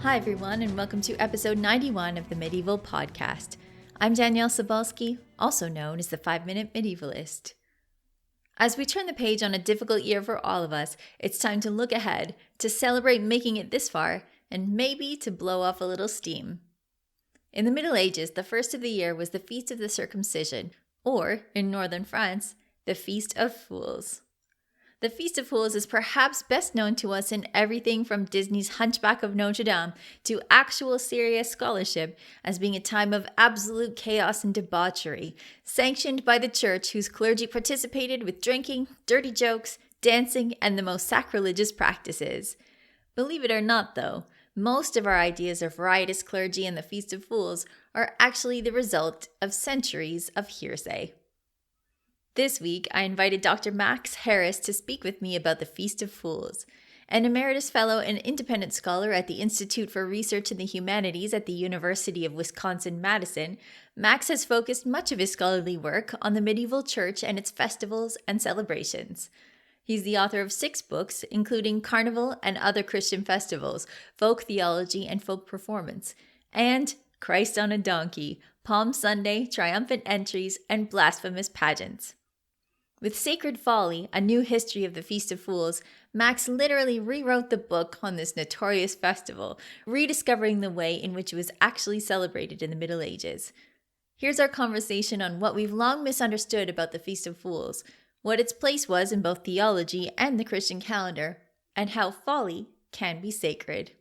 Hi, everyone, and welcome to episode 91 of the Medieval Podcast. I'm Danielle Sobalski, also known as the 5-Minute Medievalist. As we turn the page on a difficult year for all of us, it's time to look ahead, to celebrate making it this far, and maybe to blow off a little steam. In the Middle Ages, the first of the year was the Feast of the Circumcision, or, in northern France, the Feast of Fools. The Feast of Fools is perhaps best known to us in everything from Disney's Hunchback of Notre Dame to actual serious scholarship as being a time of absolute chaos and debauchery, sanctioned by the church whose clergy participated with drinking, dirty jokes, dancing, and the most sacrilegious practices. Believe it or not, though, most of our ideas of riotous clergy and the Feast of Fools are actually the result of centuries of hearsay. This week, I invited Dr. Max Harris to speak with me about the Feast of Fools. An emeritus fellow and independent scholar at the Institute for Research in the Humanities at the University of Wisconsin-Madison, Max has focused much of his scholarly work on the medieval church and its festivals and celebrations. He's the author of 6 books, including Carnival and Other Christian Festivals, Folk Theology and Folk Performance, and Christ on a Donkey, Palm Sunday, Triumphant Entries, and Blasphemous Pageants. With Sacred Folly, A New History of the Feast of Fools, Max literally rewrote the book on this notorious festival, rediscovering the way in which it was actually celebrated in the Middle Ages. Here's our conversation on what we've long misunderstood about the Feast of Fools, what its place was in both theology and the Christian calendar, and how folly can be sacred.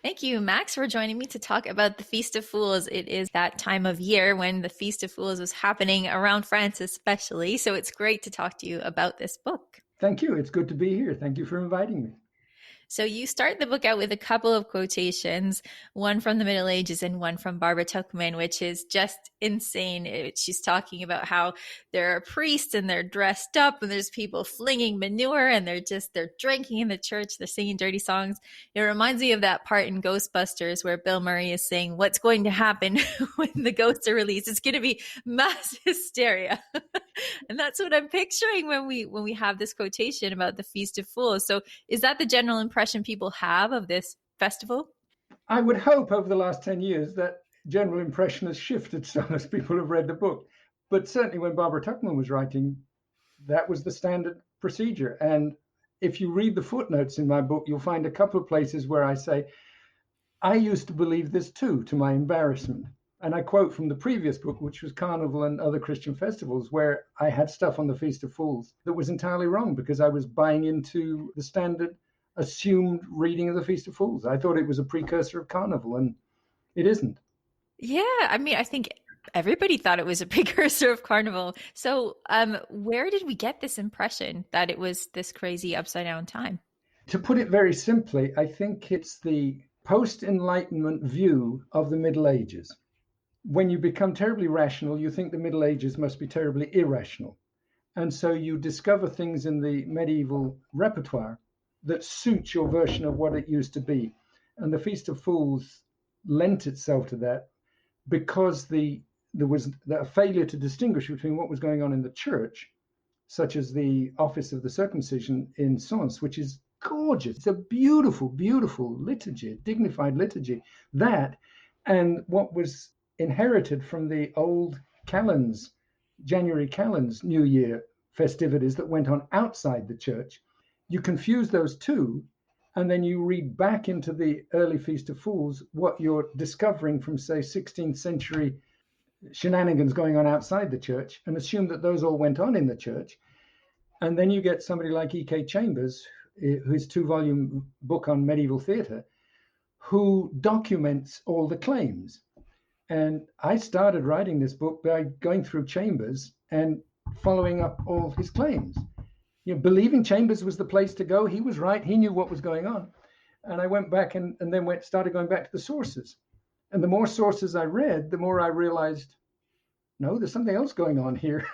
Thank you, Max, for joining me to talk about the Feast of Fools. It is that time of year when the Feast of Fools was happening around France especially, so it's great to talk to you about this book. Thank you. It's good to be here. Thank you for inviting me. So you start the book out with a couple of quotations, one from the Middle Ages and one from Barbara Tuchman, which is just insane. She's talking about how there are priests and they're dressed up and there's people flinging manure and they're drinking in the church. They're singing dirty songs. It reminds me of that part in Ghostbusters where Bill Murray is saying, what's going to happen when the ghosts are released? It's going to be mass hysteria. And that's what I'm picturing when we have this quotation about the Feast of Fools. So is that the general impression people have of this festival? I would hope over the last 10 years that general impression has shifted some as people have read the book. But certainly when Barbara Tuchman was writing, that was the standard procedure. And if you read the footnotes in my book, you'll find a couple of places where I say, I used to believe this too, to my embarrassment. And I quote from the previous book, which was Carnival and Other Christian Festivals, where I had stuff on the Feast of Fools that was entirely wrong because I was buying into the standard assumed reading of the Feast of Fools. I thought it was a precursor of Carnival, and it isn't. Yeah, I mean, I think everybody thought it was a precursor of Carnival. So where did we get this impression that it was this crazy upside down time? To put it very simply, I think it's the post-Enlightenment view of the Middle Ages. When you become terribly rational, you think the Middle Ages must be terribly irrational. And so you discover things in the medieval repertoire that suit your version of what it used to be. And the Feast of Fools lent itself to that because there was a failure to distinguish between what was going on in the church, such as the office of the circumcision in Sens, which is gorgeous. It's a beautiful, beautiful liturgy, dignified liturgy. That and what was inherited from the old calends, January calends, New Year festivities that went on outside the church. You confuse those two, and then you read back into the early Feast of Fools what you're discovering from, say, 16th century shenanigans going on outside the church, and assume that those all went on in the church. And then you get somebody like E.K. Chambers, whose 2-volume book on medieval theatre, who documents all the claims. And I started writing this book by going through Chambers and following up all his claims. Believing Chambers was the place to go. He was right. He knew what was going on. And I went back and then started going back to the sources. And the more sources I read, the more I realized, no, there's something else going on here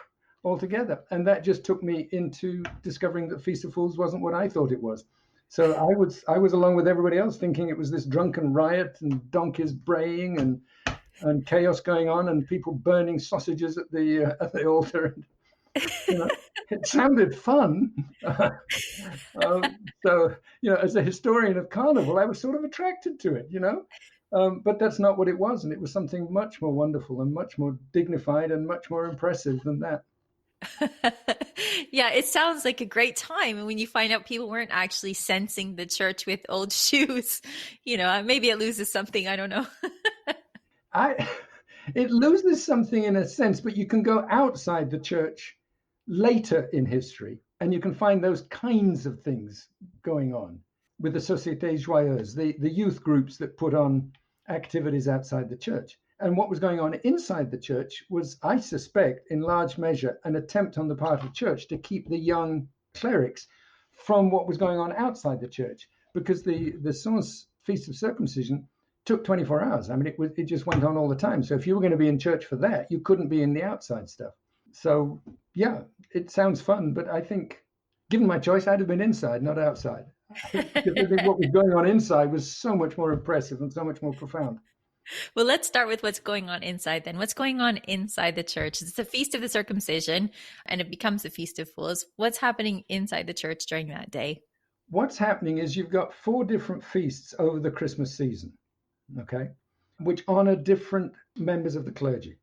altogether. And that just took me into discovering that Feast of Fools wasn't what I thought it was. So I was along with everybody else thinking it was this drunken riot and donkeys braying and chaos going on and people burning sausages at the altar. You know, it sounded fun. So, as a historian of Carnival, I was sort of attracted to it, but that's not what it was. And it was something much more wonderful and much more dignified and much more impressive than that. Yeah, it sounds like a great time. And when you find out people weren't actually censing the church with old shoes, maybe it loses something. I don't know. I, it loses something in a sense, but you can go outside the church later in history and you can find those kinds of things going on with the Sociétés Joyeuses, the youth groups that put on activities outside the church. And what was going on inside the church was, I suspect, in large measure, an attempt on the part of the church to keep the young clerics from what was going on outside the church, because the Sens Feast of Circumcision took 24 hours. I mean, it just went on all the time. So if you were going to be in church for that, you couldn't be in the outside stuff. So yeah, it sounds fun, but I think, given my choice, I'd have been inside, not outside. Because I think what was going on inside was so much more impressive and so much more profound. Well, let's start with what's going on inside then. What's going on inside the church? It's the Feast of the Circumcision and it becomes the Feast of Fools. What's happening inside the church during that day? What's happening is you've got 4 different feasts over the Christmas season, okay, which honor different members of the clergy.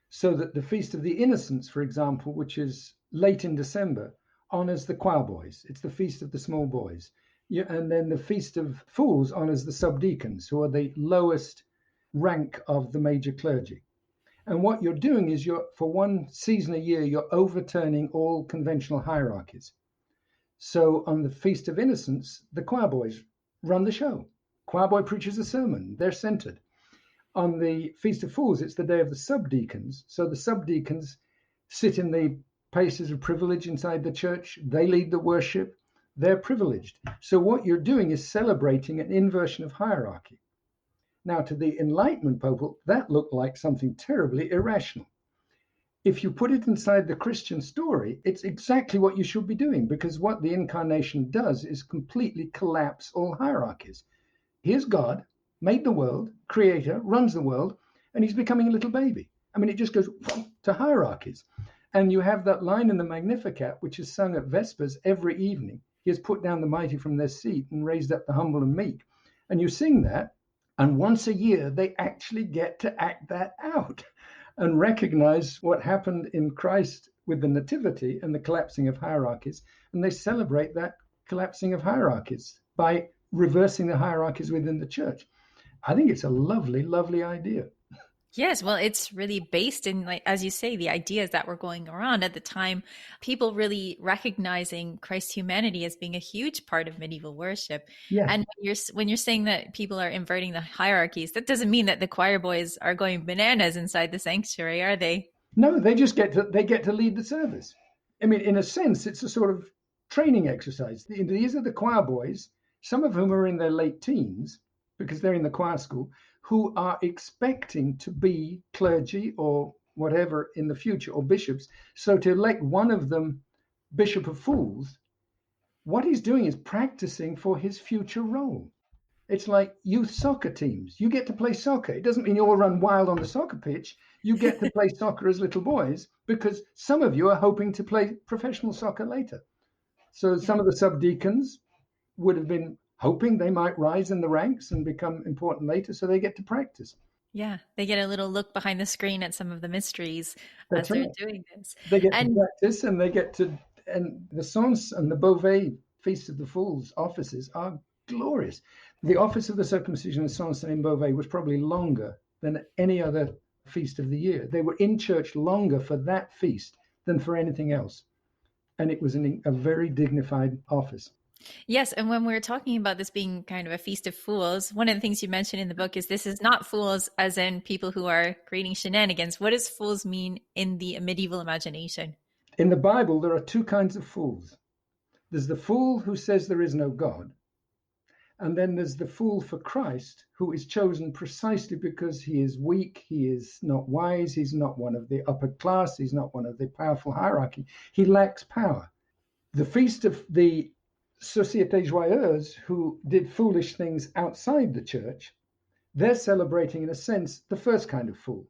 So that the Feast of the Innocents, for example, which is late in December, honors the choir boys. It's the Feast of the small boys. And then the Feast of Fools honors the subdeacons, who are the lowest rank of the major clergy. And what you're doing is, for one season a year, you're overturning all conventional hierarchies. So on the Feast of Innocents, the choir boys run the show. Choir boy preaches a sermon. They're centered. On the Feast of Fools, it's the day of the subdeacons. So the subdeacons sit in the places of privilege inside the church. They lead the worship. They're privileged. So what you're doing is celebrating an inversion of hierarchy. Now, to the Enlightenment people, that looked like something terribly irrational. If you put it inside the Christian story, it's exactly what you should be doing, because what the incarnation does is completely collapse all hierarchies. Here's God, made the world, creator, runs the world, and he's becoming a little baby. I mean, it just goes to hierarchies. And you have that line in the Magnificat, which is sung at Vespers every evening. He has put down the mighty from their seat and raised up the humble and meek. And you sing that, and once a year, they actually get to act that out and recognize what happened in Christ with the nativity and the collapsing of hierarchies. And they celebrate that collapsing of hierarchies by reversing the hierarchies within the church. I think it's a lovely, lovely idea. Yes, well, it's really based in, like, as you say, the ideas that were going around at the time, people really recognizing Christ's humanity as being a huge part of medieval worship. Yes. And when you're saying that people are inverting the hierarchies, that doesn't mean that the choir boys are going bananas inside the sanctuary, are they? No, they just get to lead the service. I mean, in a sense, it's a sort of training exercise. These are the choir boys, some of whom are in their late teens because they're in the choir school, who are expecting to be clergy or whatever in the future, or bishops. So to elect one of them Bishop of Fools, what he's doing is practicing for his future role. It's like youth soccer teams. You get to play soccer. It doesn't mean you all run wild on the soccer pitch. You get to play soccer as little boys, because some of you are hoping to play professional soccer later. So some of the subdeacons would have been hoping they might rise in the ranks and become important later, so they get to practice. Yeah, they get a little look behind the screen at some of the mysteries as That's they're right. doing this. They get to And practice, and they get to, and the Sens and the Beauvais Feast of the Fools offices are glorious. The office of the circumcision of Sens and in Beauvais was probably longer than any other feast of the year. They were in church longer for that feast than for anything else. And it was a very dignified office. yes, and when we're talking about this being kind of a feast of fools, one of the things you mentioned in the book is this is not fools as in people who are creating shenanigans. What does fools mean in the medieval imagination? In the Bible, there are 2 kinds of fools. There's the fool who says there is no God, and then there's the fool for Christ, who is chosen precisely because he is weak, he is not wise, he's not one of the upper class, he's not one of the powerful hierarchy. He lacks power. The feast of the Sociétés Joyeuses, who did foolish things outside the church, they're celebrating, in a sense, the first kind of fool,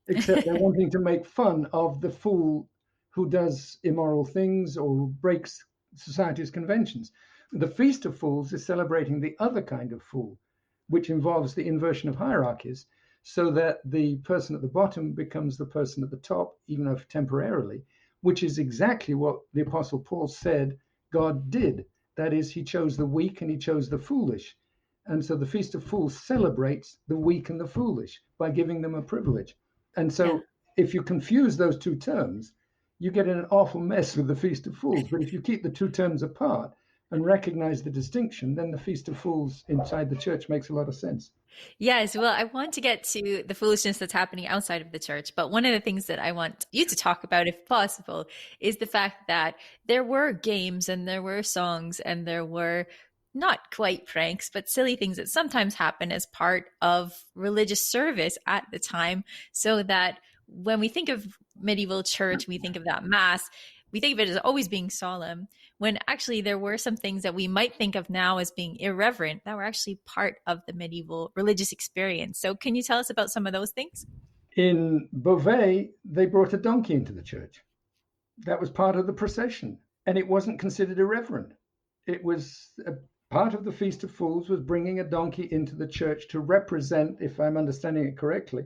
except they're wanting to make fun of the fool who does immoral things or breaks society's conventions. The Feast of Fools is celebrating the other kind of fool, which involves the inversion of hierarchies, so that the person at the bottom becomes the person at the top, even if temporarily, which is exactly what the Apostle Paul said God did. That is, he chose the weak and he chose the foolish. And so the Feast of Fools celebrates the weak and the foolish by giving them a privilege. And Yeah. so if you confuse those two terms, you get in an awful mess with the Feast of Fools. But if you keep the two terms apart and recognize the distinction, then the Feast of Fools inside the church makes a lot of sense. Yes, well, I want to get to the foolishness that's happening outside of the church, but one of the things that I want you to talk about, if possible, is the fact that there were games and there were songs and there were not quite pranks, but silly things that sometimes happen as part of religious service at the time, so that when we think of medieval church, we think of that mass, we think of it as always being solemn, when actually there were some things that we might think of now as being irreverent that were actually part of the medieval religious experience. So can you tell us about some of those things? In Beauvais, they brought a donkey into the church. That was part of the procession, and it wasn't considered irreverent. It was a part of the Feast of Fools was bringing a donkey into the church to represent, if I'm understanding it correctly,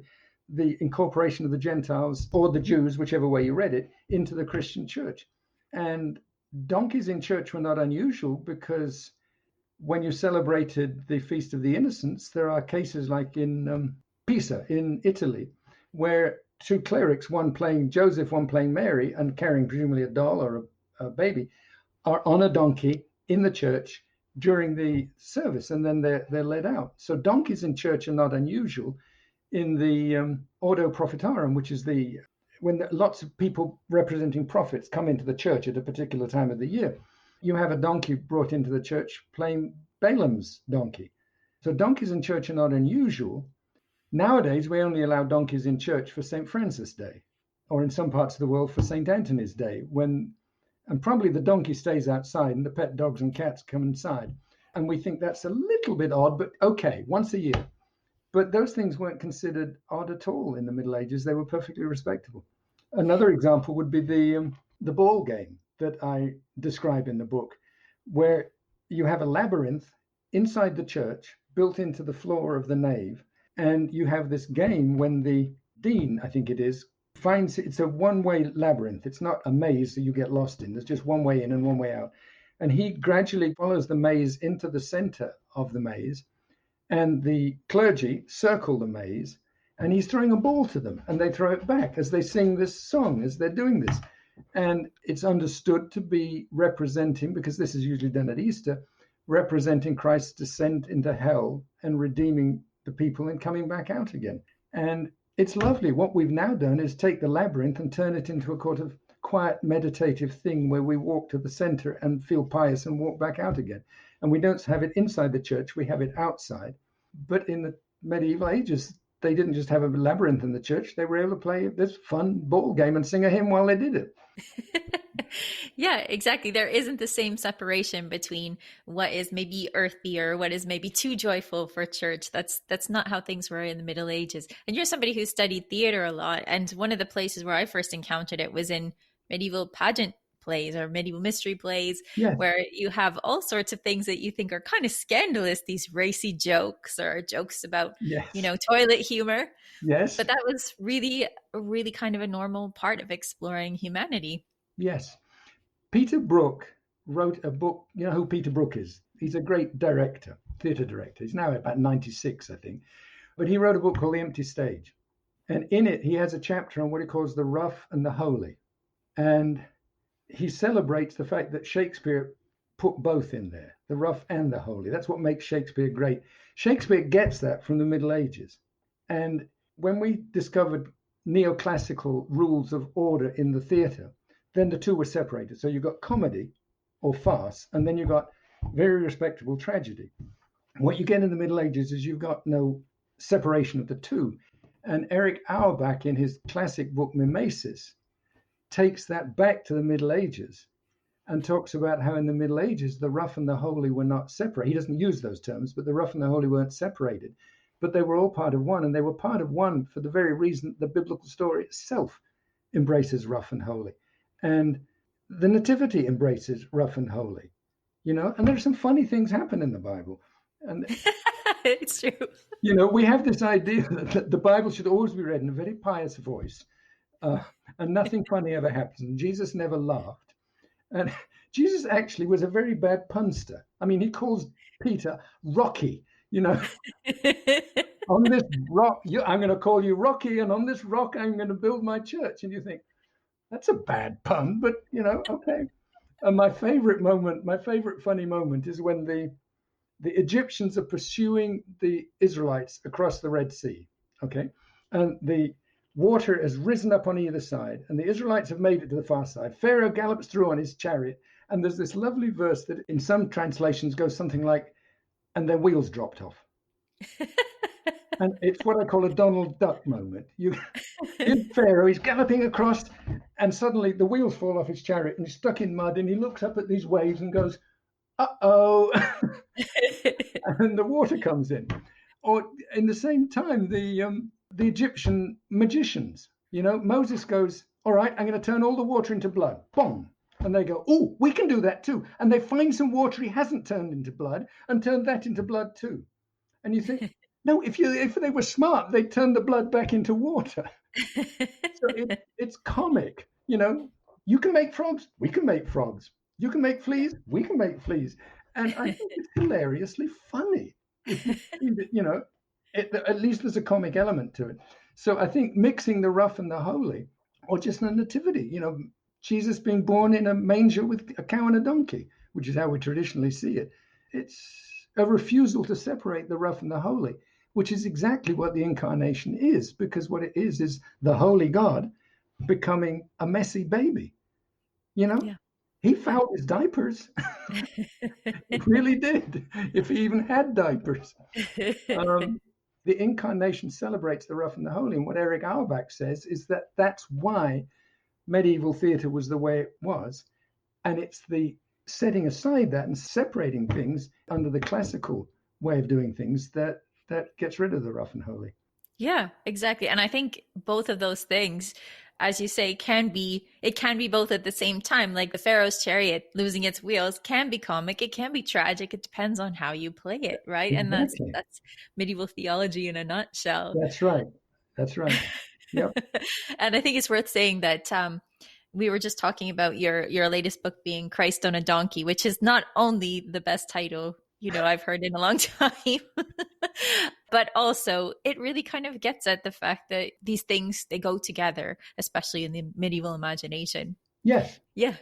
the incorporation of the Gentiles or the Jews, whichever way you read it, into the Christian church. And donkeys in church were not unusual because when you celebrated the Feast of the Innocents, there are cases like in Pisa in Italy, where two clerics, one playing Joseph, one playing Mary, and carrying presumably a doll or a baby, are on a donkey in the church during the service, and then they're led out. So donkeys in church are not unusual. In the Ordo Prophetarum, which is when lots of people representing prophets come into the church at a particular time of the year, you have a donkey brought into the church playing Balaam's donkey. So donkeys in church are not unusual. Nowadays, we only allow donkeys in church for St. Francis Day, or in some parts of the world for St. Anthony's Day, and probably the donkey stays outside and the pet dogs and cats come inside. And we think that's a little bit odd, but okay, once a year. But those things weren't considered odd at all in the Middle Ages. They were perfectly respectable. Another example would be the ball game that I describe in the book, where you have a labyrinth inside the church built into the floor of the nave, and you have this game when the dean, I think it is, finds it's a one-way labyrinth. It's not a maze that you get lost in. There's just one way in and one way out. And he gradually follows the maze into the center of the maze, and the clergy circle the maze, and he's throwing a ball to them, and they throw it back as they sing this song as they're doing this. And it's understood to be representing, because this is usually done at Easter, representing Christ's descent into hell and redeeming the people and coming back out again. And it's lovely. What we've now done is take the labyrinth and turn it into a kind of quiet meditative thing where we walk to the center and feel pious and walk back out again. And we don't have it inside the church, we have it outside. But in the medieval ages, they didn't just have a labyrinth in the church, they were able to play this fun ball game and sing a hymn while they did it. Yeah, exactly. There isn't the same separation between what is maybe earthy or what is maybe too joyful for church. That's not how things were in the Middle Ages. And you're somebody who studied theater a lot. And one of the places where I first encountered it was in medieval pageant plays or medieval mystery plays, Yes. where you have all sorts of things that you think are kind of scandalous, these racy jokes or jokes about, Yes. toilet humor. Yes. But that was really kind of a normal part of exploring humanity. Yes. Peter Brook wrote a book. You know who Peter Brook is? He's a great director, theatre director. He's now about 96, I think. But he wrote a book called The Empty Stage. And in it, he has a chapter on what he calls the rough and the holy. And he celebrates the fact that Shakespeare put both in there, the rough and the holy. That's what makes Shakespeare great. Shakespeare gets that from the Middle Ages. And when we discovered neoclassical rules of order in the theatre, then the two were separated. So you've got comedy or farce, and then you've got very respectable tragedy. What you get in the Middle Ages is you've got no separation of the two. And Eric Auerbach, in his classic book Mimesis, takes that back to the Middle Ages and talks about how in the Middle Ages, the rough and the holy were not separate. He doesn't use those terms, but the rough and the holy weren't separated, but they were all part of one. And they were part of one for the very reason the biblical story itself embraces rough and holy. And the Nativity embraces rough and holy, and there's some funny things happen in the Bible. And, It's true. we have this idea that the Bible should always be read in a very pious voice, and nothing funny ever happens. And Jesus never laughed. And Jesus actually was a very bad punster. I mean, he calls Peter Rocky, on this rock, I'm going to call you Rocky, and on this rock, I'm going to build my church. And you think, that's a bad pun, but, okay. And my favorite funny moment is when the Egyptians are pursuing the Israelites across the Red Sea, okay? And the water has risen up on either side, and the Israelites have made it to the far side. Pharaoh gallops through on his chariot, and there's this lovely verse that in some translations goes something like, and their wheels dropped off. And it's what I call a Donald Duck moment. Pharaoh, he's galloping across, and suddenly the wheels fall off his chariot, and he's stuck in mud, and he looks up at these waves and goes, uh-oh, and the water comes in. Or in the same time, the Egyptian magicians, Moses goes, all right, I'm going to turn all the water into blood. Boom. And they go, oh, we can do that too. And they find some water he hasn't turned into blood and turn that into blood too. And you think, no, if they were smart, they'd turn the blood back into water. So it's comic, You can make frogs, we can make frogs. You can make fleas, we can make fleas. And I think it's hilariously funny. At least there's a comic element to it. So I think mixing the rough and the holy, or just the nativity, Jesus being born in a manger with a cow and a donkey, which is how we traditionally see it. It's a refusal to separate the rough and the holy, which is exactly what the incarnation is, because what it is the holy God becoming a messy baby. Yeah. He fouled his diapers. He really did, if he even had diapers. The incarnation celebrates the rough and the holy. And what Eric Auerbach says is that that's why medieval theatre was the way it was. And it's the setting aside that and separating things under the classical way of doing things that gets rid of the rough and holy. Yeah, exactly. And I think both of those things, as you say, can be both at the same time. Like the Pharaoh's chariot losing its wheels can be comic, it can be tragic. It depends on how you play it, right? Exactly. And that's medieval theology in a nutshell. That's right. Yep. And I think it's worth saying that we were just talking about your latest book being Christ on a Donkey, which is not only the best title I've heard in a long time, but also it really kind of gets at the fact that these things, they go together, especially in the medieval imagination. Yes. Yeah.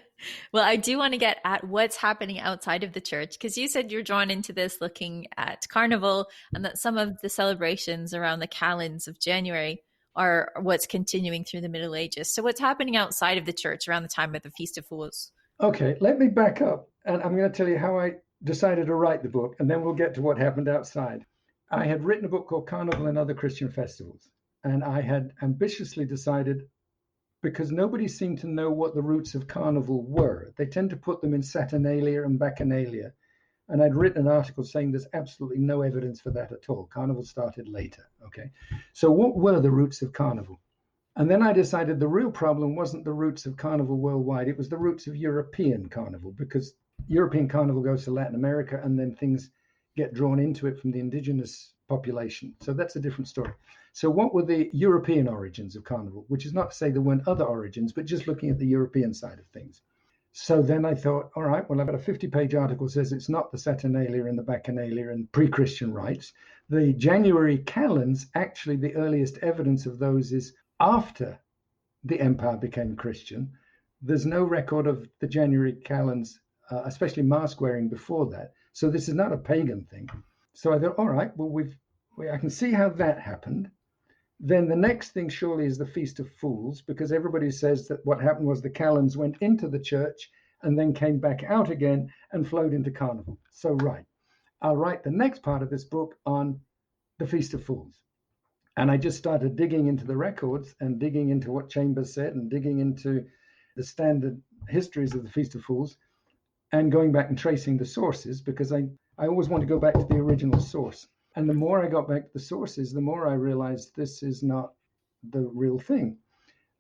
Well, I do want to get at what's happening outside of the church, because you said you're drawn into this looking at Carnival, and that some of the celebrations around the calends of January are what's continuing through the Middle Ages. So what's happening outside of the church around the time of the Feast of Fools? Okay, let me back up, and I'm going to tell you how I decided to write the book, and then we'll get to what happened outside. I had written a book called Carnival and Other Christian Festivals, and I had ambitiously decided, because nobody seemed to know what the roots of Carnival were. They tend to put them in Saturnalia and Bacchanalia, and I'd written an article saying there's absolutely no evidence for that at all. Carnival started later, okay? So what were the roots of Carnival? And then I decided the real problem wasn't the roots of Carnival worldwide, it was the roots of European Carnival, because European Carnival goes to Latin America and then things get drawn into it from the indigenous population. So that's a different story. So what were the European origins of Carnival? Which is not to say there weren't other origins, but just looking at the European side of things. So then I thought, all right, well, I've got a 50-page article says it's not the Saturnalia and the Bacchanalia and pre-Christian rites. The January calends, actually the earliest evidence of those is after the empire became Christian. There's no record of the January calends, especially mask wearing, before that. So this is not a pagan thing. So I thought, all right, well, I can see how that happened. Then the next thing surely is the Feast of Fools, because everybody says that what happened was the calends went into the church and then came back out again and flowed into Carnival. So right, I'll write the next part of this book on the Feast of Fools. And I just started digging into the records and digging into what Chambers said and digging into the standard histories of the Feast of Fools and going back and tracing the sources, because I always want to go back to the original source. And the more I got back to the sources, the more I realized this is not the real thing.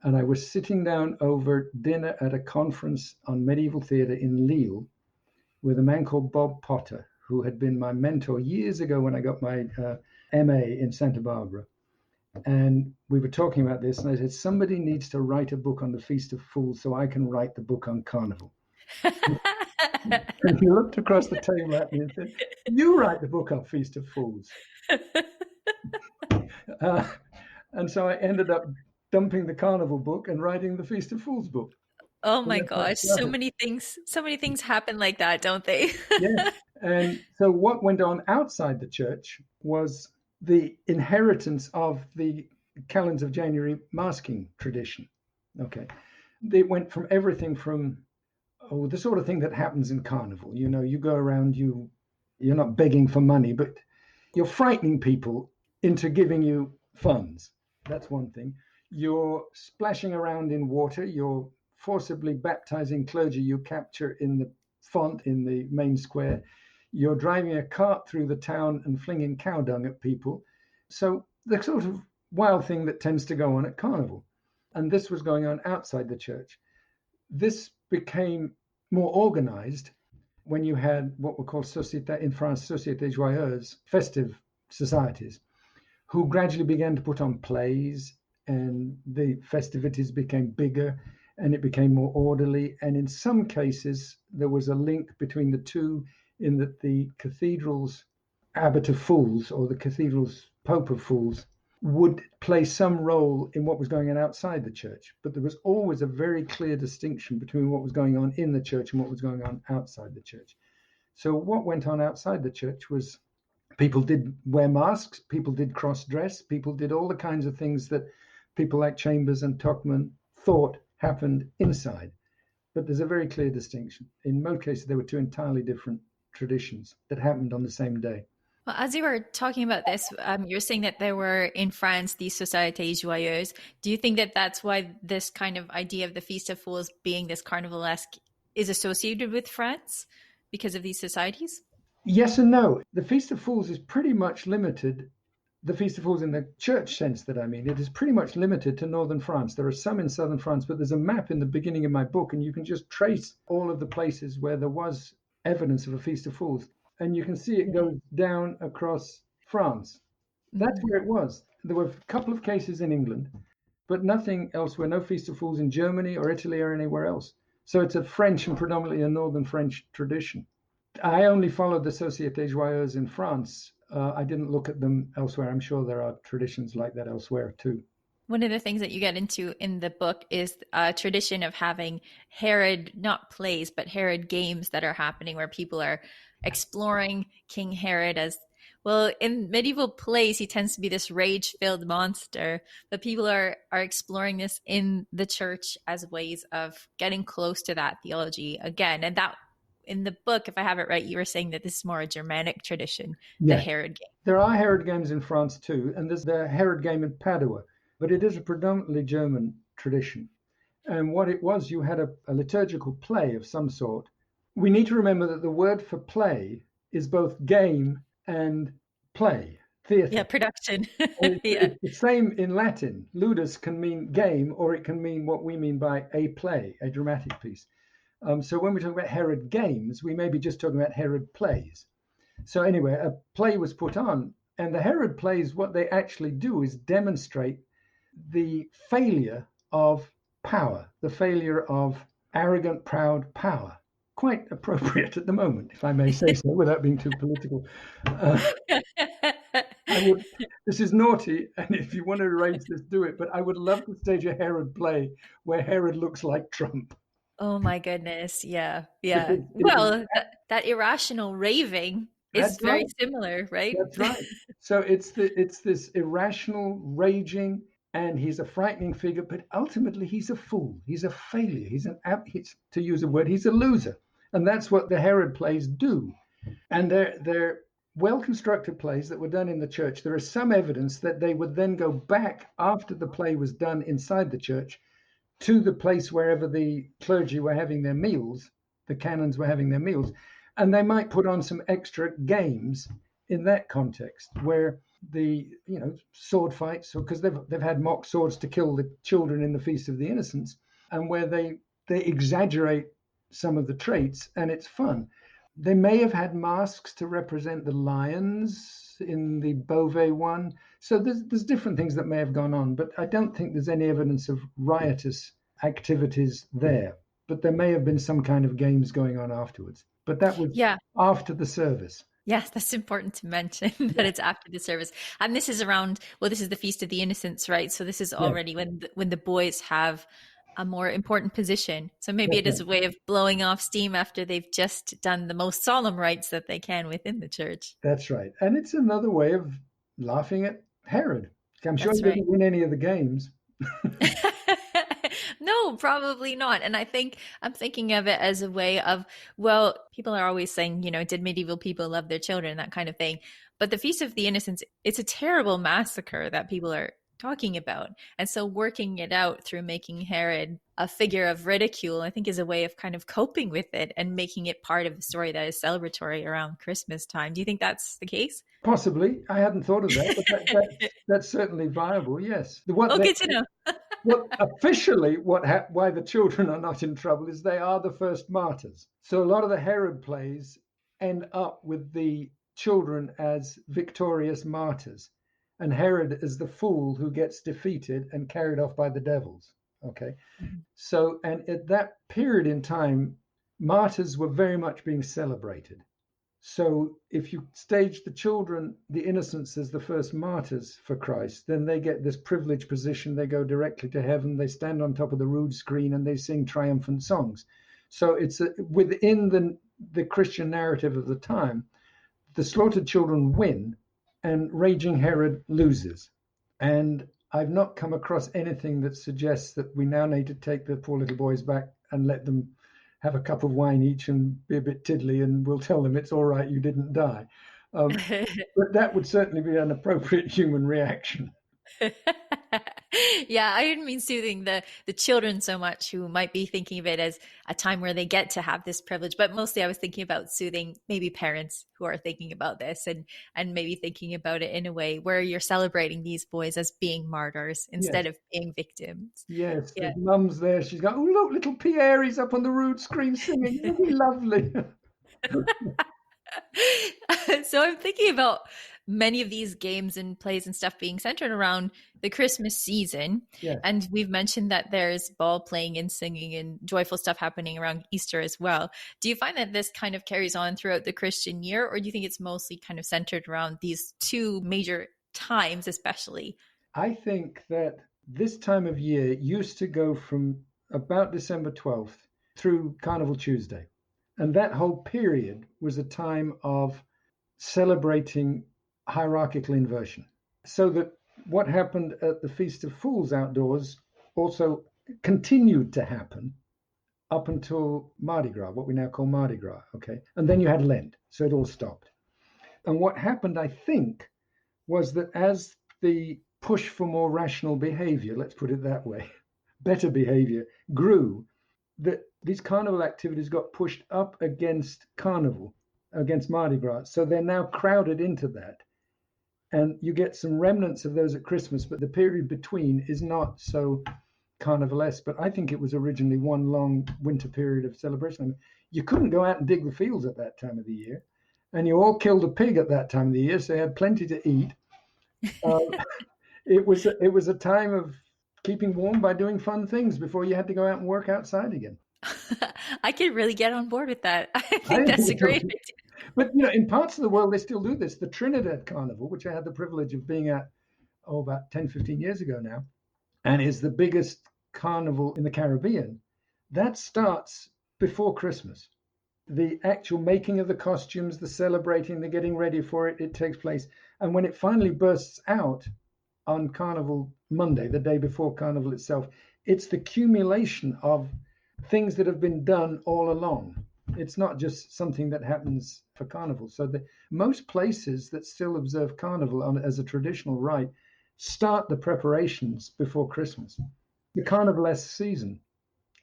And I was sitting down over dinner at a conference on medieval theatre in Lille with a man called Bob Potter, who had been my mentor years ago when I got my MA in Santa Barbara. And we were talking about this, and I said, somebody needs to write a book on the Feast of Fools so I can write the book on Carnival. And he looked across the table at me and said, you write the book on Feast of Fools. And so I ended up dumping the Carnival book and writing the Feast of Fools book. Oh So my that's how it gosh, started. so many things happen like that, don't they? Yes. And so what went on outside the church was the inheritance of the calends of January masking tradition. Okay. It went from everything from the sort of thing that happens in Carnival. You know, you go around, you're not begging for money, but you're frightening people into giving you funds. That's one thing. You're splashing around in water. You're forcibly baptizing clergy you capture in the font in the main square. You're driving a cart through the town and flinging cow dung at people. So the sort of wild thing that tends to go on at Carnival. And this was going on outside the church. This became more organized when you had what were called société, in France, sociétés joyeuses, festive societies, who gradually began to put on plays, and the festivities became bigger and it became more orderly. And in some cases, there was a link between the two, in that the cathedral's abbot of fools or the cathedral's pope of fools would play some role in what was going on outside the church. But there was always a very clear distinction between what was going on in the church and what was going on outside the church. So what went on outside the church was people did wear masks, people did cross-dress, people did all the kinds of things that people like Chambers and Tuckman thought happened inside. But there's a very clear distinction. In most cases, there were two entirely different traditions that happened on the same day. Well, as you were talking about this, you're saying that there were in France these sociétés joyeuses. Do you think that that's why this kind of idea of the Feast of Fools being this carnivalesque is associated with France because of these societies? Yes and no. The Feast of Fools is pretty much limited. The Feast of Fools in the church sense that I mean, it is pretty much limited to northern France. There are some in southern France, but there's a map in the beginning of my book, and you can just trace all of the places where there was evidence of a Feast of Fools. And you can see it goes down across France. That's Mm. where it was. There were a couple of cases in England, but nothing elsewhere, no Feast of Fools in Germany or Italy or anywhere else. So it's a French and predominantly a northern French tradition. I only followed the Sociétés Joyeuses in France. I didn't look at them elsewhere. I'm sure there are traditions like that elsewhere too. One of the things that you get into in the book is a tradition of having Herod, not plays, but Herod games that are happening where people are exploring King Herod as well. In medieval plays, he tends to be this rage-filled monster, but people are exploring this in the church as ways of getting close to that theology again. And that in the book, if I have it right, you were saying that this is more a Germanic tradition, the Yes, Herod game. there are Herod games in France too, and there's the Herod game in Padua, but it is a predominantly German tradition. And what it was, you had a liturgical play of some sort. We need to remember that the word for play is both game and play, Yeah, theatre. production. Yeah. It's the same in Latin. Ludus can mean game, or it can mean what we mean by a play, a dramatic piece. So when we talk about Herod games, we may be just talking about Herod plays. So anyway, a play was put on, and the Herod plays, what they actually do is demonstrate the failure of power, the failure of arrogant, proud power. Quite appropriate at the moment, if I may say so, without being too political. Uh, I would. This is naughty, and if you want to erase this, do it. But I would love to stage a Herod play where Herod looks like Trump, Oh my goodness. Yeah. Yeah. because it is. Well, that irrational raving is That's very right. similar, right? That's right. So it's this irrational raging, and he's a frightening figure, but ultimately he's a fool. He's a failure. He's, to use a word, he's a loser, and that's what the Herod plays do. And they're well constructed plays that were done in the church. There is some evidence that they would then go back after the play was done inside the church to the place wherever the clergy were having their meals, the canons were having their meals, and they might put on some extra games in that context, where the sword fights, because they've had mock swords to kill the children in the Feast of the Innocents, and where they exaggerate some of the traits, and it's fun. They may have had masks to represent the lions in the Beauvais one. So there's different things that may have gone on, but I don't think there's any evidence of riotous activities there. But there may have been some kind of games going on afterwards. But that was after the service. Yes, that's important to mention that it's after the service. And this is around, well, this is the Feast of the Innocents, right? So this is already when the boys have a more important position. So maybe it is a way of blowing off steam after they've just done the most solemn rites that they can within the church. That's right. And it's another way of laughing at Herod. I'm sure he didn't win any of the games. No, probably not. And I'm thinking of it as a way of, well, people are always saying, did medieval people love their children, that kind of thing. But the Feast of the Innocents, it's a terrible massacre that people are talking about. And so working it out through making Herod a figure of ridicule, I think, is a way of kind of coping with it and making it part of the story that is celebratory around Christmas time. Do you think that's the case? Possibly. I hadn't thought of that, but that's certainly viable, yes. Good to know. Why the children are not in trouble is they are the first martyrs. So a lot of the Herod plays end up with the children as victorious martyrs, and Herod is the fool who gets defeated and carried off by the devils. Okay. So, and at that period in time, martyrs were very much being celebrated. So if you stage the children, the innocents, as the first martyrs for Christ, then they get this privileged position. They go directly to heaven. They stand on top of the rood screen and they sing triumphant songs. So it's within the Christian narrative of the time, the slaughtered children win and raging Herod loses. And I've not come across anything that suggests that we now need to take the poor little boys back and let them have a cup of wine each and be a bit tiddly, and we'll tell them it's all right, you didn't die. But that would certainly be an appropriate human reaction. Yeah, I didn't mean soothing the children so much, who might be thinking of it as a time where they get to have this privilege, but mostly I was thinking about soothing maybe parents who are thinking about this and maybe thinking about it in a way where you're celebrating these boys as being martyrs instead of being victims. Yes, the mum's there. She's got, oh, look, little Pierre, he's up on the rood screen singing. Isn't he lovely? So I'm thinking about many of these games and plays and stuff being centered around the Christmas season. Yes. And we've mentioned that there's ball playing and singing and joyful stuff happening around Easter as well. Do you find that this kind of carries on throughout the Christian year, or do you think it's mostly kind of centered around these two major times especially? I think that this time of year used to go from about December 12th through Carnival Tuesday. And that whole period was a time of celebrating hierarchical inversion. So that what happened at the Feast of Fools outdoors also continued to happen up until Mardi Gras, what we now call Mardi Gras, okay? And then you had Lent, so it all stopped. And what happened, I think, was that as the push for more rational behavior, let's put it that way, better behavior grew, that these carnival activities got pushed up against Carnival, against Mardi Gras. So they're now crowded into that. And you get some remnants of those at Christmas, but the period between is not so carnivalesque. But I think it was originally one long winter period of celebration. I mean, you couldn't go out and dig the fields at that time of the year. And you all killed a pig at that time of the year, so you had plenty to eat. It was a time of keeping warm by doing fun things before you had to go out and work outside again. I could really get on board with that. I think that's a great idea. But in parts of the world, they still do this. The Trinidad Carnival, which I had the privilege of being at, about 10, 15 years ago now, and is the biggest carnival in the Caribbean, that starts before Christmas. The actual making of the costumes, the celebrating, the getting ready for it, it takes place. And when it finally bursts out on Carnival Monday, the day before Carnival itself, it's the accumulation of things that have been done all along. It's not just something that happens for Carnival. So most places that still observe Carnival as a traditional rite start the preparations before Christmas, the Carnivalesque season.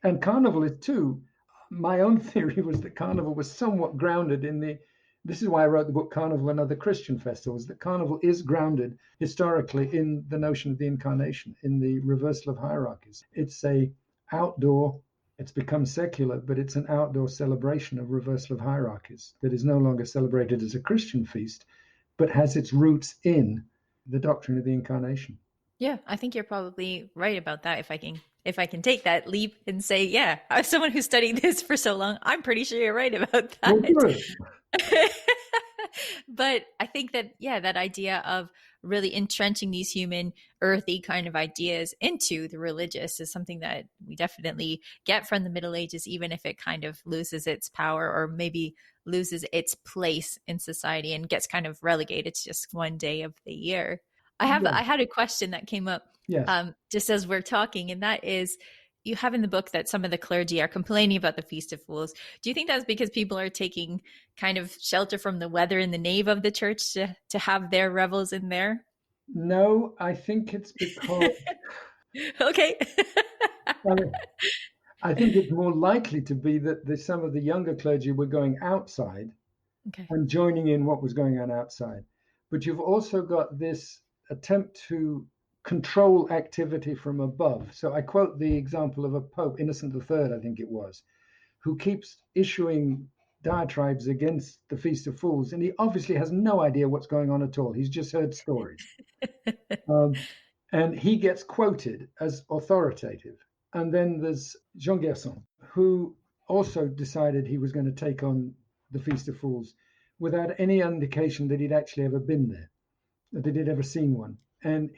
And Carnival is too, my own theory was that Carnival was somewhat grounded in the This is why I wrote the book Carnival and Other Christian Festivals, that Carnival is grounded historically in the notion of the incarnation, in the reversal of hierarchies. It's a outdoor, it's become secular, but it's an outdoor celebration of reversal of hierarchies that is no longer celebrated as a Christian feast, but has its roots in the doctrine of the incarnation. Yeah, I think you're probably right about that. If I can take that leap and say, yeah, as someone who studied this for so long, I'm pretty sure you're right about Well, that. good. But I think that, yeah, that idea of really entrenching these human, earthy kind of ideas into the religious is something that we definitely get from the Middle Ages, even if it kind of loses its power or maybe loses its place in society and gets kind of relegated to just one day of the year. I had a question that came up Yes. just as we're talking, and that is, you have in the book that some of the clergy are complaining about the Feast of Fools. Do you think that's because people are taking kind of shelter from the weather in the nave of the church to have their revels in there? No, I think it's because Okay. I mean, I think it's more likely to be that some of the younger clergy were going outside Okay. and joining in what was going on outside. But you've also got this attempt to control activity from above. So I quote the example of a Pope, Innocent III, I think it was, who keeps issuing diatribes against the Feast of Fools. And he obviously has no idea what's going on at all. He's just heard stories. And he gets quoted as authoritative. And then there's Jean Gerson, who also decided he was going to take on the Feast of Fools without any indication that he'd actually ever been there, that he'd ever seen one. And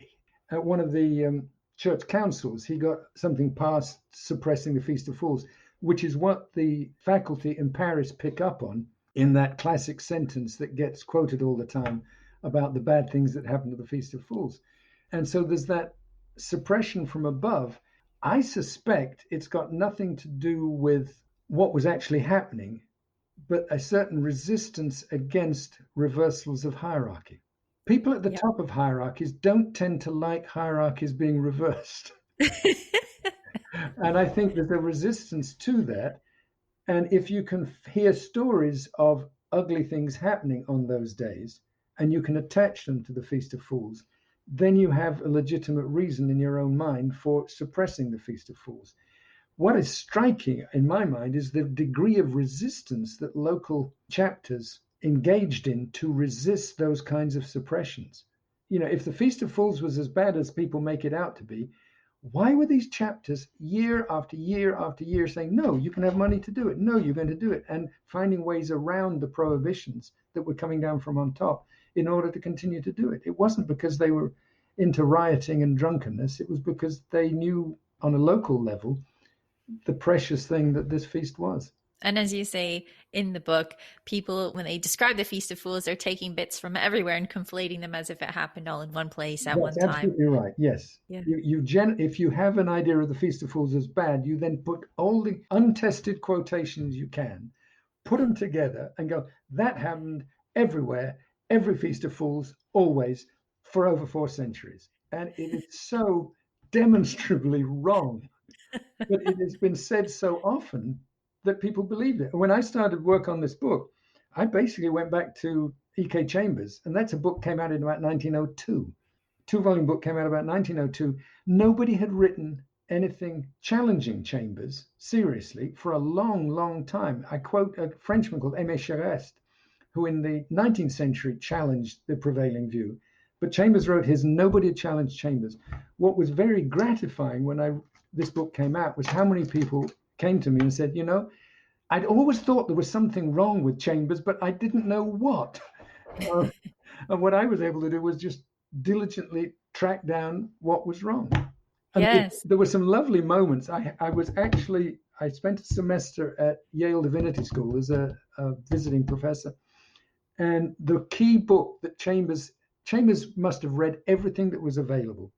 at one of the church councils, he got something passed suppressing the Feast of Fools, which is what the faculty in Paris pick up on in that classic sentence that gets quoted all the time about the bad things that happen to the Feast of Fools. And so there's that suppression from above. I suspect it's got nothing to do with what was actually happening, but a certain resistance against reversals of hierarchy. People at the Yeah. top of hierarchies don't tend to like hierarchies being reversed. And I think there's a resistance to that. And if you can hear stories of ugly things happening on those days, and you can attach them to the Feast of Fools, then you have a legitimate reason in your own mind for suppressing the Feast of Fools. What is striking in my mind is the degree of resistance that local chapters engaged in to resist those kinds of suppressions. You know, if the Feast of Fools was as bad as people make it out to be, why were these chapters year after year after year saying, no, you can have money to do it, no, you're going to do it, and finding ways around the prohibitions that were coming down from on top in order to continue to do it? It wasn't because they were into rioting and drunkenness. It was because they knew on a local level the precious thing that this feast was. And as you say in the book, people, when they describe the Feast of Fools, they're taking bits from everywhere and conflating them as if it happened all in one place at one That's time. absolutely right. Yes. Yeah. If you have an idea of the Feast of Fools as bad, you then put all the untested quotations you can, put them together and go, that happened everywhere, every Feast of Fools, always, for over 4 centuries. And it is so demonstrably wrong. But it has been said so often that people believed it. And when I started work on this book, I basically went back to E.K. Chambers, and that's a book came out in about 1902. 2-volume book came out about 1902. Nobody had written anything challenging Chambers seriously for a long, long time. I quote a Frenchman called Aimé Charest, who in the 19th century challenged the prevailing view. But Chambers wrote his Nobody Challenged Chambers. What was very gratifying when this book came out was how many people came to me and said, you know, I'd always thought there was something wrong with Chambers, but I didn't know what. And what I was able to do was just diligently track down what was wrong. And Yes. there were some lovely moments. I spent a semester at Yale Divinity School as a visiting professor. And the key book that Chambers must have read everything that was available.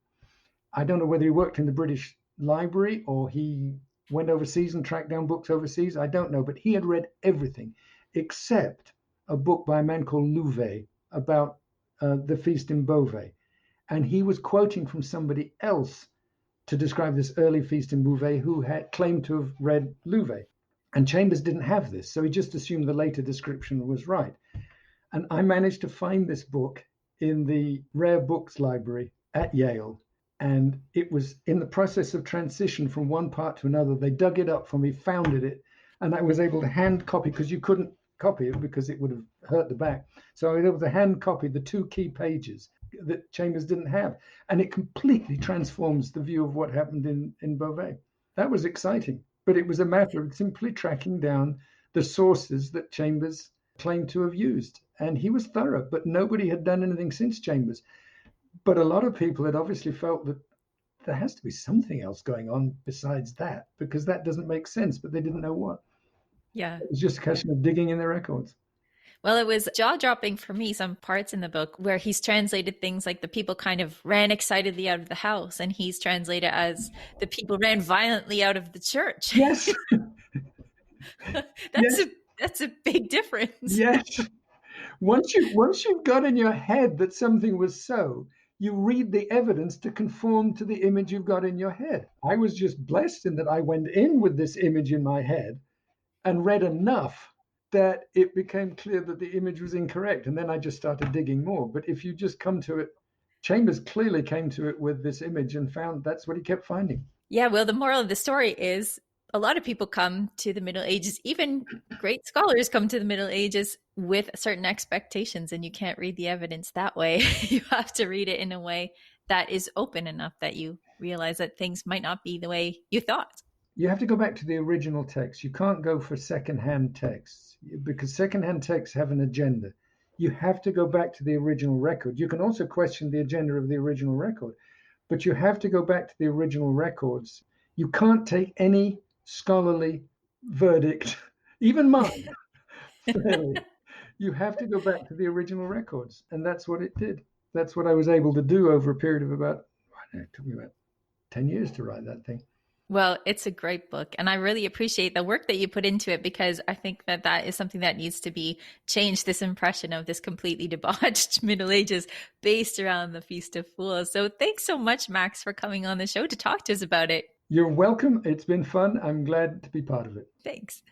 I don't know whether he worked in the British Library or he went overseas and tracked down books overseas. I don't know, but he had read everything except a book by a man called Louvet about the feast in Beauvais. And he was quoting from somebody else to describe this early feast in Beauvais who had claimed to have read Louvet. And Chambers didn't have this, so he just assumed the later description was right. And I managed to find this book in the rare books library at Yale. And it was in the process of transition from one part to another. They dug it up for me, founded it, and I was able to hand copy, because you couldn't copy it because it would have hurt the back. So I was able to hand copy the 2 key pages that Chambers didn't have. And it completely transforms the view of what happened in Beauvais. That was exciting. But it was a matter of simply tracking down the sources that Chambers claimed to have used. And he was thorough, but nobody had done anything since Chambers. But a lot of people had obviously felt that there has to be something else going on besides that, because that doesn't make sense, but they didn't know what. Yeah. It was just a question of digging in their records. Well, it was jaw-dropping for me, some parts in the book where he's translated things like the people kind of ran excitedly out of the house, and he's translated as the people ran violently out of the church. Yes. That's a big difference. Yes. Once you've got in your head that something was so, you read the evidence to conform to the image you've got in your head. I was just blessed in that I went in with this image in my head and read enough that it became clear that the image was incorrect. And then I just started digging more. But if you just come to it, Chambers clearly came to it with this image and found that's what he kept finding. Yeah, well, the moral of the story is a lot of people come to the Middle Ages, even great scholars come to the Middle Ages with certain expectations, and you can't read the evidence that way. You have to read it in a way that is open enough that you realize that things might not be the way you thought. You have to go back to the original text. You can't go for secondhand texts, because secondhand texts have an agenda. You have to go back to the original record. You can also question the agenda of the original record, but you have to go back to the original records. You can't take any scholarly verdict, even mine, fairly. You have to go back to the original records, and that's what it did. That's what I was able to do over a period of about, it took me about 10 years to write that thing. Well, it's a great book, and I really appreciate the work that you put into it, because I think that that is something that needs to be changed, this impression of this completely debauched Middle Ages based around the Feast of Fools. So thanks so much, Max, for coming on the show to talk to us about it. You're welcome. It's been fun. I'm glad to be part of it. Thanks.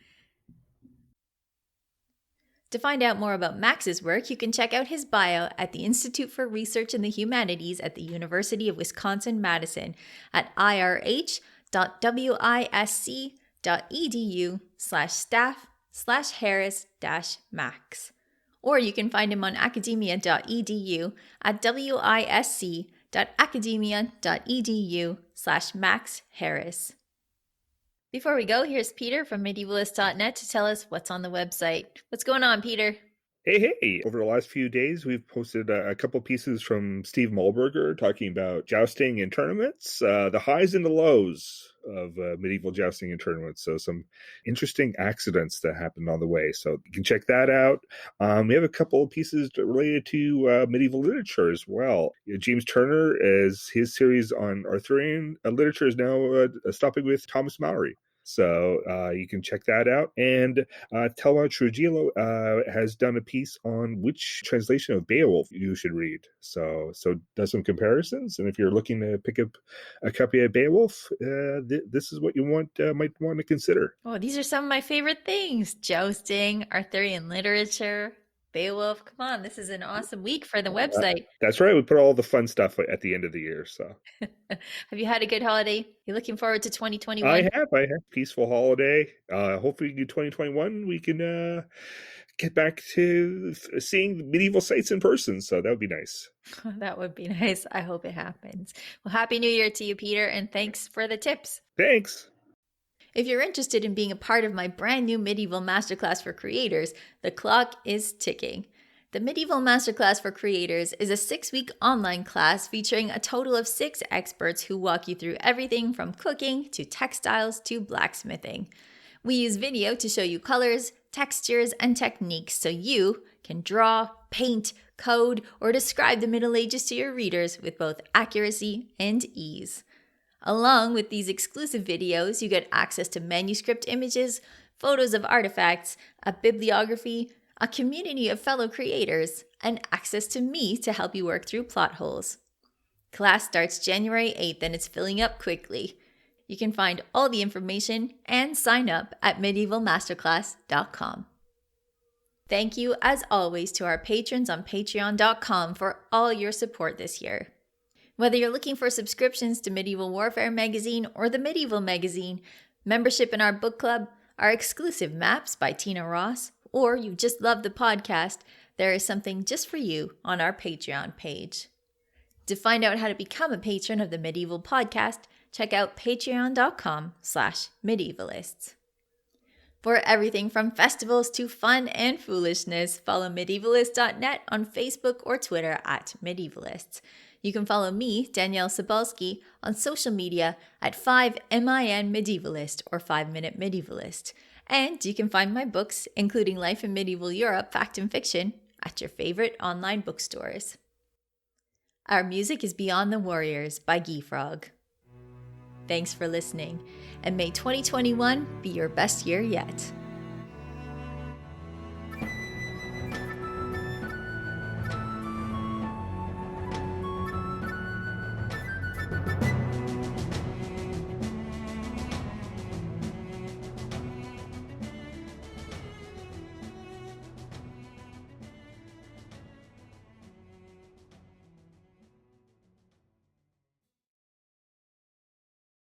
To find out more about Max's work, you can check out his bio at the Institute for Research in the Humanities at the University of Wisconsin-Madison at irh.wisc.edu/staff/Harris-Max. Or you can find him on academia.edu at wisc.academia.edu/Max Harris. Before we go, here's Peter from Medievalistnet to tell us what's on the website. What's going on, Peter? Hey. Over the last few days, we've posted a couple pieces from Steve Malberger talking about jousting and tournaments, the highs and the lows of medieval jousting and tournaments. So some interesting accidents that happened on the way. So you can check that out. We have a couple of pieces related to medieval literature as well. James Turner, as his series on Arthurian literature is now stopping with Thomas Malory. So you can check that out. And Telma Trujillo has done a piece on which translation of Beowulf you should read. So does some comparisons. And if you're looking to pick up a copy of Beowulf, this is what you might want to consider. Oh, these are some of my favorite things. Jousting, Arthurian literature, Beowulf. Come on, this is an awesome week for the website. That's right. We put all the fun stuff at the end of the year. So, have you had a good holiday? You're looking forward to 2021? I have. Peaceful holiday. Hopefully, in 2021 we can get back to seeing medieval sites in person. So that would be nice. That would be nice. I hope it happens. Well, Happy New Year to you, Peter, and thanks for the tips. Thanks. If you're interested in being a part of my brand new Medieval Masterclass for Creators, the clock is ticking. The Medieval Masterclass for Creators is a 6-week online class featuring a total of 6 experts who walk you through everything from cooking to textiles to blacksmithing. We use video to show you colors, textures, and techniques so you can draw, paint, code, or describe the Middle Ages to your readers with both accuracy and ease. Along with these exclusive videos, you get access to manuscript images, photos of artifacts, a bibliography, a community of fellow creators, and access to me to help you work through plot holes. Class starts January 8th and it's filling up quickly. You can find all the information and sign up at medievalmasterclass.com. Thank you, as always, to our patrons on patreon.com for all your support this year. Whether you're looking for subscriptions to Medieval Warfare Magazine or the Medieval Magazine, membership in our book club, our exclusive maps by Tina Ross, or you just love the podcast, there is something just for you on our Patreon page. To find out how to become a patron of the Medieval Podcast, check out patreon.com/medievalists. For everything from festivals to fun and foolishness, follow Medievalistnet on Facebook or Twitter at Medievalists. You can follow me, Danielle Cebulski, on social media at 5MIN Medievalist or 5 Minute Medievalist. And you can find my books, including Life in Medieval Europe, Fact and Fiction, at your favorite online bookstores. Our music is Beyond the Warriors by Geefrog. Thanks for listening, and may 2021 be your best year yet.